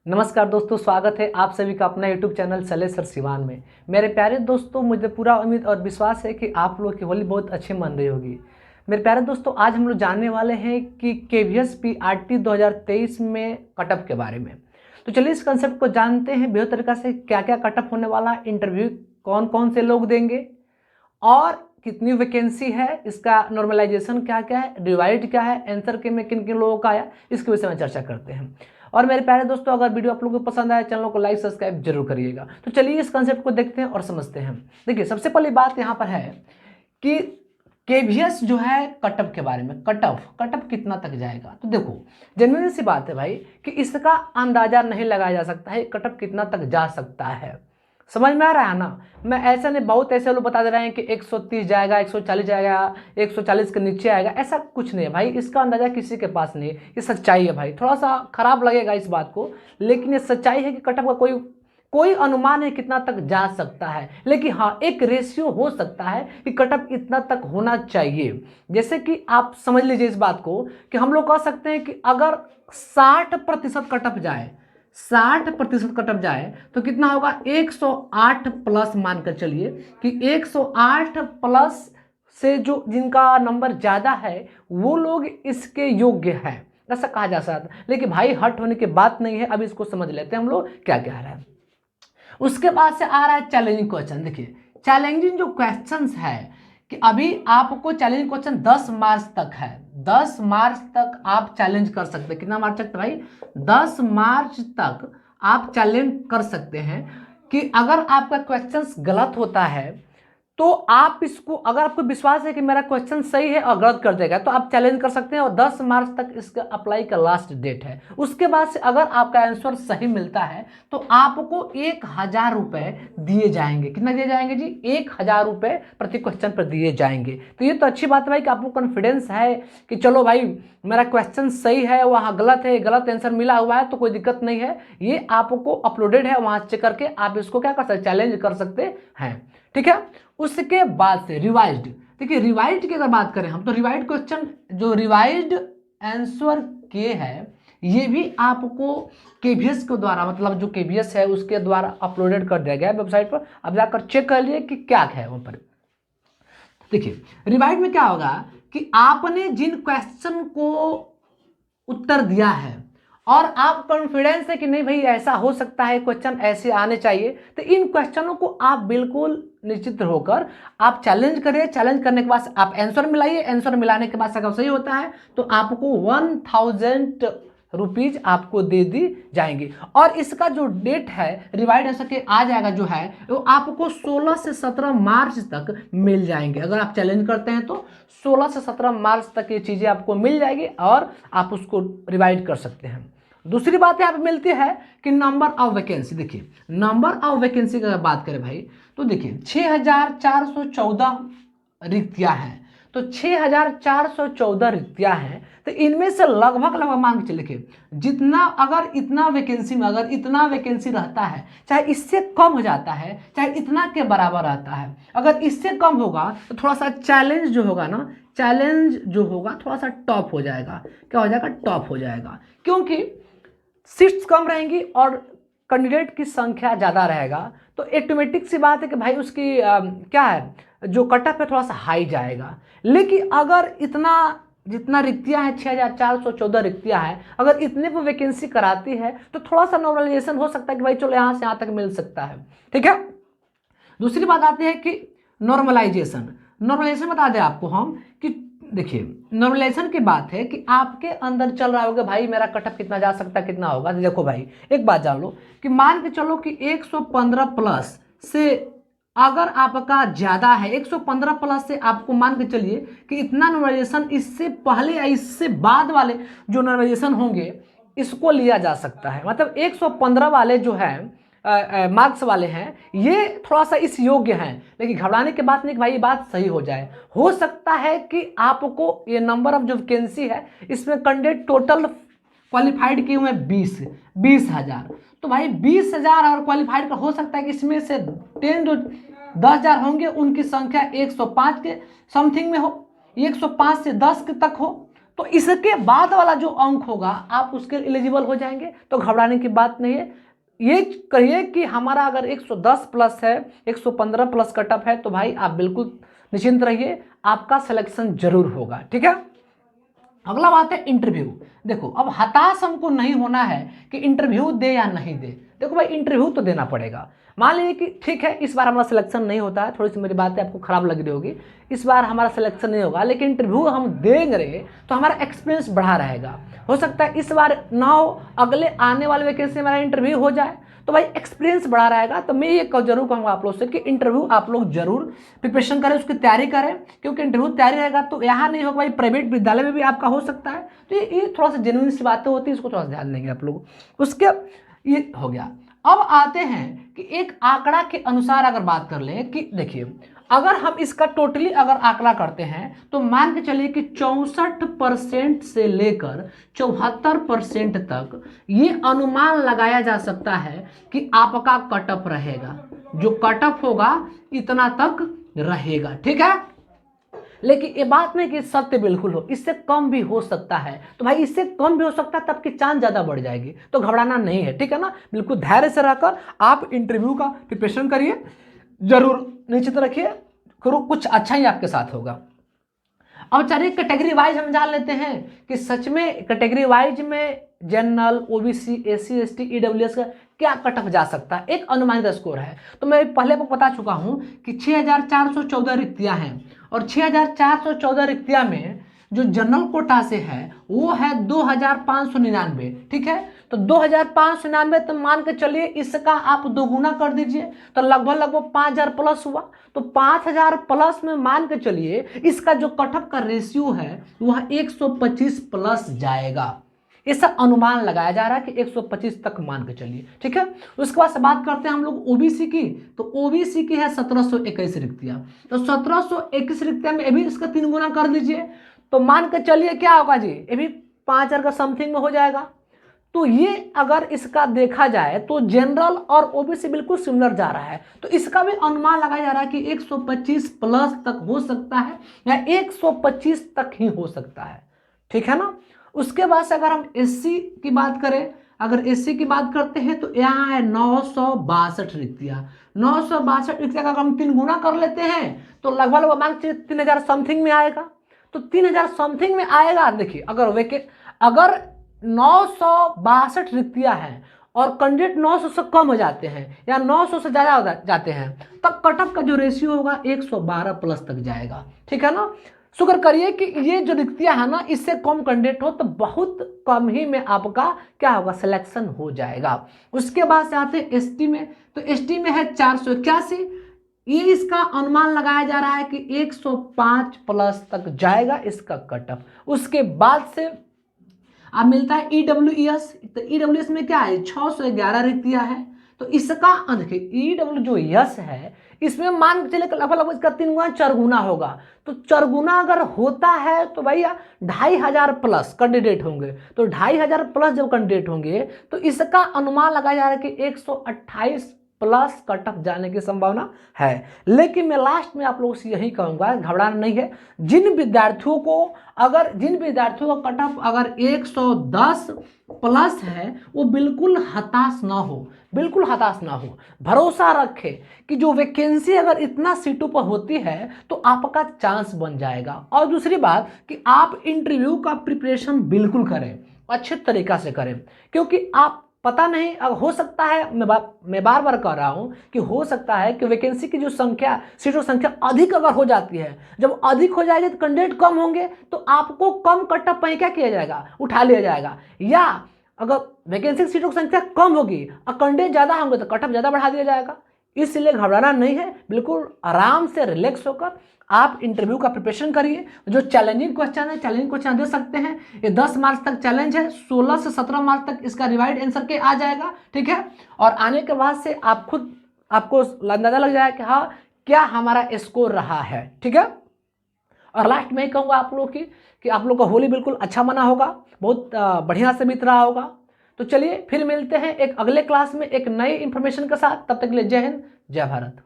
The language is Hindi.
नमस्कार दोस्तों, स्वागत है आप सभी का अपना YouTube channel Shailesh sir Siwan में। मेरे प्यारे दोस्तों, मुझे पूरा उम्मीद और विश्वास है कि आप लोग की होली बहुत अच्छी मन रही होगी। मेरे प्यारे दोस्तों, आज हम लोग जानने वाले हैं कि KVS PRT 2023 में कटअप के बारे में। तो चलिए इस कंसेप्ट को जानते हैं बेहतर तरीका से। क्या क्या कटअप होने वाला, इंटरव्यू कौन कौन से लोग देंगे और कितनी वैकेंसी है, इसका नॉर्मलाइजेशन क्या क्या है, रिवाइड क्या है, आंसर के में किन किन लोगों का आया, इसके विषय में चर्चा करते हैं। और मेरे प्यारे दोस्तों, अगर वीडियो आप लोगों को पसंद आए चैनल को लाइक सब्सक्राइब जरूर करिएगा। तो चलिए इस कंसेप्ट को देखते हैं और समझते हैं। देखिए, सबसे पहली बात यहाँ पर है कि KVS जो है कटअप के बारे में, कटअप कितना तक जाएगा। तो देखो, जेन्युइन सी बात है भाई कि इसका अंदाजा नहीं लगाया जा सकता है कटअप कितना तक जा सकता है। समझ में आ रहा है ना। मैं ऐसा नहीं, बहुत ऐसे लोग बता दे रहे हैं कि 130 जाएगा, 140 जाएगा, 140 के नीचे आएगा। ऐसा कुछ नहीं है भाई, इसका अंदाजा किसी के पास नहीं है। ये सच्चाई है भाई, थोड़ा सा खराब लगेगा इस बात को, लेकिन ये सच्चाई है कि कटअप का कोई अनुमान है कितना तक जा सकता है। लेकिन हाँ, एक रेशियो हो सकता है कि कटअप इतना तक होना चाहिए। जैसे कि आप समझ लीजिए इस बात को कि हम लोग कह सकते हैं कि अगर 60% कटअप जाए, 60% कटअप जाए तो कितना होगा, 108 प्लस मानकर चलिए कि 108 प्लस से जो जिनका नंबर ज़्यादा है वो लोग इसके योग्य हैं, ऐसा कहा जा सकता है। लेकिन भाई हट होने की बात नहीं है। अब इसको समझ लेते हैं हम लोग क्या कह रहे हैं। उसके बाद से आ रहा है चैलेंजिंग क्वेश्चन। देखिए, चैलेंजिंग जो क्वेश्चंस है कि अभी आपको चैलेंजिंग क्वेश्चन 10 मार्च तक है। 10 मार्च तक आप चैलेंज कर सकते हैं। कितना मार्च तक भाई? 10 मार्च तक आप चैलेंज कर सकते हैं कि अगर आपका क्वेश्चंस गलत होता है तो आप इसको, अगर आपको विश्वास है कि मेरा क्वेश्चन सही है और गलत कर देगा, तो आप चैलेंज कर सकते हैं। और 10 मार्च तक इसका अप्लाई का लास्ट डेट है। उसके बाद से अगर आपका आंसर सही मिलता है तो आपको 1000 रुपये दिए जाएंगे। कितना दिए जाएंगे जी? 1000 रुपये प्रति क्वेश्चन पर दिए जाएंगे। तो ये तो अच्छी बात है भाई कि आपको कॉन्फिडेंस है कि चलो भाई मेरा क्वेश्चन सही है, वहाँ गलत है, गलत आंसर मिला हुआ है तो कोई दिक्कत नहीं है। ये आपको अपलोडेड है, वहाँ चेक करके आप इसको क्या कर सकते, चैलेंज कर सकते हैं। ठीक है। उसके बाद से रिवाइज्ड। देखिए, रिवाइज्ड की अगर बात करें हम तो रिवाइज्ड क्वेश्चन, जो रिवाइज्ड आंसर के है, ये भी आपको KVS के द्वारा, मतलब जो KVS है उसके द्वारा अपलोडेड कर दिया गया है वेबसाइट पर। अब जाकर चेक कर लिए कि क्या है वहां पर। देखिए, रिवाइज्ड में क्या होगा कि आपने जिन क्वेश्चन को उत्तर दिया है और आप कॉन्फिडेंस है कि नहीं भाई ऐसा हो सकता है, क्वेश्चन ऐसे आने चाहिए, तो इन क्वेश्चनों को आप बिल्कुल निश्चित होकर आप चैलेंज करिए। चैलेंज करने के बाद आप आंसर मिलाइए। आंसर मिलाने के बाद अगर सही होता है तो आपको 1000 रुपीज आपको दे दी जाएंगी। और इसका जो डेट है रिवाइड आंसर के आ जाएगा जो है वो आपको 16 से 17 मार्च तक मिल जाएंगे। अगर आप चैलेंज करते हैं तो 16 से 17 मार्च तक ये चीज़ें आपको मिल जाएगी और आप उसको रिवाइड कर सकते हैं। दूसरी बात यहाँ पे मिलती है कि नंबर ऑफ वैकेंसी। देखिए, नंबर ऑफ वैकेंसी की अगर बात करें भाई तो देखिए 6414 रिक्तियां हैं। तो 6414 रिक्तियां हैं, तो इनमें से लगभग मान के चलिए जितना, अगर इतना वैकेंसी में अगर इतना वैकेंसी रहता है, चाहे इससे कम हो जाता है चाहे इतना के बराबर रहता है, अगर इससे कम होगा तो थोड़ा सा चैलेंज जो होगा ना, चैलेंज जो होगा थोड़ा सा टॉप हो जाएगा। क्या हो जाएगा? टॉप हो जाएगा, क्योंकि सीट्स कम रहेंगी और कैंडिडेट की संख्या ज़्यादा रहेगा। तो ऑटोमेटिक सी बात है कि भाई उसकी क्या है, जो कटअप है थोड़ा सा हाई जाएगा। लेकिन अगर इतना जितना रिक्तियां हैं, 6414 रिक्तियां हैं, अगर इतने पर वैकेंसी कराती है तो थोड़ा सा नॉर्मलाइजेशन हो सकता है कि भाई चलो यहाँ से यहाँ तक मिल सकता है। ठीक है। दूसरी बात आती है कि नॉर्मलाइजेशन बता दें आपको हम कि देखिए, नॉर्मलाइजेशन की बात है कि आपके अंदर चल रहा होगा भाई मेरा कटअप कितना जा सकता है, कितना होगा। तो देखो भाई, एक बात जान लो कि मान के चलो कि 115 प्लस से अगर आपका ज़्यादा है, 115 प्लस से आपको मान के चलिए कि इतना नॉर्मलाइजेशन, इससे पहले या इससे बाद वाले जो नॉर्मलाइजेशन होंगे इसको लिया जा सकता है। मतलब 115 वाले जो है मार्क्स वाले हैं ये थोड़ा सा इस योग्य हैं। लेकिन घबराने की बात नहीं कि भाई ये बात सही हो जाए। हो सकता है कि आपको ये नंबर ऑफ जो वैकेंसी है इसमें कैंडिडेट टोटल क्वालिफाइड किए हुए 20,000। तो भाई 20,000 और क्वालिफाइड का हो सकता है कि इसमें से 10,000 होंगे, उनकी संख्या 105 के समथिंग में हो, 105 से 10 के तक हो। तो तो इसके बाद वाला जो अंक होगा आप उसके एलिजिबल हो जाएंगे, तो घबराने की बात नहीं है। ये कहिए कि हमारा अगर 110 प्लस है, 115 प्लस कटअप है, तो भाई आप बिल्कुल निश्चिंत रहिए, आपका सिलेक्शन जरूर होगा। ठीक है, अगला बात है इंटरव्यू। देखो अब हताश हमको नहीं होना है कि इंटरव्यू दे या नहीं दे। देखो भाई इंटरव्यू तो देना पड़ेगा। मान लीजिए कि ठीक है इस बार हमारा सिलेक्शन नहीं होता है, थोड़ी सी मेरी बातें आपको खराब लग रही होगी, इस बार हमारा सिलेक्शन नहीं होगा, लेकिन इंटरव्यू हम देंगे तो हमारा एक्सपीरियंस बढ़ा रहेगा। हो सकता है इस बार ना हो, अगले आने वाले वैकेंसी में हमारा इंटरव्यू हो जाए, तो भाई एक्सपीरियंस बढ़ा रहेगा। तो मैं ये जरूर कहूँगा आप लोग से कि इंटरव्यू आप लोग जरूर प्रिपरेशन करें, उसकी तैयारी करें, क्योंकि इंटरव्यू तैयारी रहेगा तो यहाँ नहीं होगा भाई, प्राइवेट विद्यालय में भी आपका हो सकता है। तो ये थोड़ा सा जेन्युइन सी बातें होती है, इसको थोड़ा सा ध्यान देंगे आप लोग। उसके ये हो गया। अब आते हैं कि एक आंकड़ा के अनुसार अगर बात कर ले कि देखिए अगर हम इसका टोटली अगर आंकड़ा करते हैं तो मान के चलिए कि 64% से लेकर 74% तक ये अनुमान लगाया जा सकता है कि आपका कटअप रहेगा। जो कटअप होगा इतना तक रहेगा। ठीक है, लेकिन ये बात नहीं कि सत्य बिल्कुल हो, इससे कम भी हो सकता है। तो भाई इससे कम भी हो सकता है, तब की चांस ज़्यादा बढ़ जाएगी, तो घबराना नहीं है। ठीक है ना, बिल्कुल धैर्य से रहकर आप इंटरव्यू का प्रिपरेशन करिए, जरूर निश्चित रखिए कुछ अच्छा ही आपके साथ होगा। अब चलिए कैटेगरी वाइज हम जान लेते हैं कि सच में कैटेगरी वाइज में general, OBC, SC, ST, EWS का क्या कटअप जा सकता है, एक अनुमानित स्कोर है। तो मैं पहले को बता चुका हूं कि 6414 रिक्तियां हैं, और 6414 रिक्तियां में जो जनरल कोटा से है वो है 2599। ठीक है, तो 2599 तो मान के चलिए इसका आप दोगुना कर दीजिए तो लगभग 5000 प्लस हुआ। तो 5000 प्लस में मान के चलिए इसका जो कटअप का रेशियो है वह 125 प्लस जाएगा। ऐसा अनुमान लगाया जा रहा है कि 125 तक मान के चलिए। ठीक है, उसके बाद से बात करते हैं हम लोग ओबीसी की। तो ओबीसी की है 1721 रिक्तियां। तो 1721 रिक्तियां में अभी इसका 3 गुना कर दीजिए तो मान के चलिए क्या होगा जी, ये भी 5000 का समथिंग में हो जाएगा। तो ये अगर इसका देखा जाए तो जनरल और ओबीसी बिल्कुल सिमिलर जा रहा है, तो इसका भी अनुमान लगाया जा रहा है कि 125 प्लस तक हो सकता है या 125 तक ही हो सकता है। ठीक है ना, उसके बाद से अगर हम एससी की बात करें, अगर एससी की बात करते हैं तो यहाँ है 962 रिक्तियां। 962 रिक्तियां का अगर हम 3 गुना कर लेते हैं तो लगभग मान के 3000 समथिंग में आएगा। तो 3000 समथिंग में आएगा। देखिए अगर 962 रिक्तियां हैं और कैंडिडेट 900 से कम हो जाते हैं या 900 से ज़्यादा हो जाते हैं, तब कटअप का जो रेशियो होगा 112 प्लस तक जाएगा। ठीक है ना, शुक्र करिए कि ये जो रिक्तियां है ना इससे कम कैंडिडेट हो तो बहुत कम ही में आपका क्या होगा, सिलेक्शन हो जाएगा। उसके बाद से आते हैं एसटी में। तो एसटी में है 481। ये इसका अनुमान लगाया जा रहा है कि 105 प्लस तक जाएगा इसका कटअप। उसके बाद से अब मिलता है ईडब्ल्यूएस। तो ईडब्ल्यूएस में क्या है, 611 रिक्तियां है। तो इसका देखिए ईडब्ल्यू जो यस है इसमें मान के चले लगभग इसका 3 गुना 4 गुना होगा। तो 4 गुना अगर होता है तो भैया 2500 प्लस कैंडिडेट होंगे। तो 2500 प्लस जब कैंडिडेट होंगे तो इसका अनुमान लगाया जा रहा है कि 128 प्लस कटअप जाने की संभावना है। लेकिन मैं लास्ट में आप लोगों से यही कहूँगा, घबराना नहीं है। जिन विद्यार्थियों का कटअप अगर 110 प्लस है वो बिल्कुल हताश ना हो, बिल्कुल हताश ना हो। भरोसा रखे कि जो वैकेंसी अगर इतना सीटों पर होती है तो आपका चांस बन जाएगा। और दूसरी बात कि आप इंटरव्यू का प्रिपरेशन बिल्कुल करें, अच्छे तरीक़ा से करें, क्योंकि आप पता नहीं अब हो सकता है, मैं बार बार कह रहा हूं कि हो सकता है कि वैकेंसी की जो संख्या, सीटों संख्या अधिक अगर हो जाती है, जब अधिक हो जाएगी तो कैंडिडेट कम होंगे तो आपको कम कटअप पर क्या किया जाएगा, उठा लिया जाएगा। या अगर वैकेंसी की सीटों की संख्या कम होगी और कैंडिडेट ज़्यादा होंगे तो कटअप ज़्यादा बढ़ा दिया जाएगा। इसलिए घबराना नहीं है, बिल्कुल आराम से रिलैक्स होकर आप इंटरव्यू का प्रिपरेशन करिए। जो चैलेंजिंग क्वेश्चन है, चैलेंजिंग क्वेश्चन दे सकते हैं। ये 10 मार्च तक चैलेंज है, 16 से 17 मार्च तक इसका रिवाइड आंसर के आ जाएगा। ठीक है, और आने के बाद से आपको अंदाजा लग जाएगा कि हाँ क्या हमारा स्कोर रहा है। ठीक है, और लास्ट में कहूँगा आप लोग कि आप लोग का होली बिल्कुल अच्छा मना होगा, बहुत बढ़िया से बीत रहा होगा। तो चलिए फिर मिलते हैं एक अगले क्लास में एक नई इंफॉर्मेशन के साथ। तब तक के लिए जय हिंद, जय भारत।